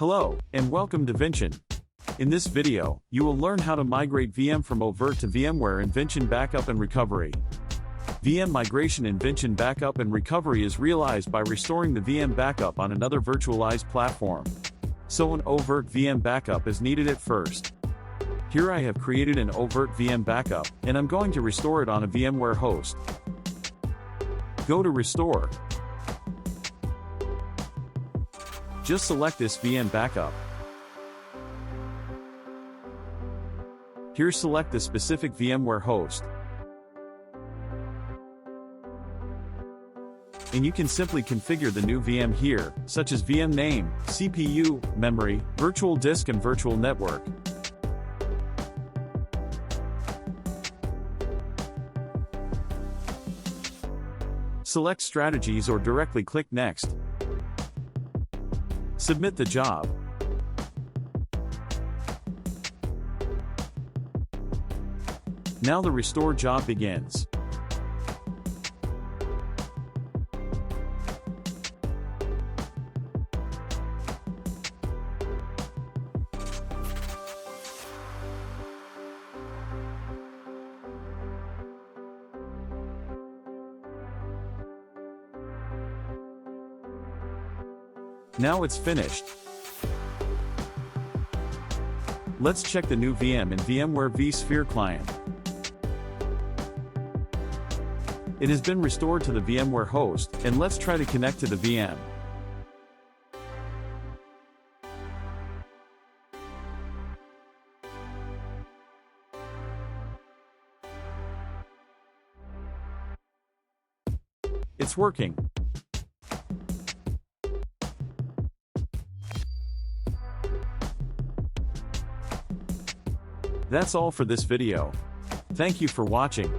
Hello, and welcome to Vinchin. In this video, you will learn how to migrate VM from oVirt to VMware in Vinchin Backup and Recovery. VM migration in Vinchin Backup and Recovery is realized by restoring the VM backup on another virtualized platform. So an oVirt VM backup is needed at first. Here I have created an oVirt VM backup, and I'm going to restore it on a VMware host. Go to Restore. Just select this VM backup. Here select the specific VMware host. And you can simply configure the new VM here, such as VM name, CPU, memory, virtual disk and virtual network. Select strategies or directly click Next. Submit the job. Now the restore job begins. Now it's finished. Let's check the new VM in VMware vSphere client. It has been restored to the VMware host, and let's try to connect to the VM. It's working. That's all for this video. Thank you for watching.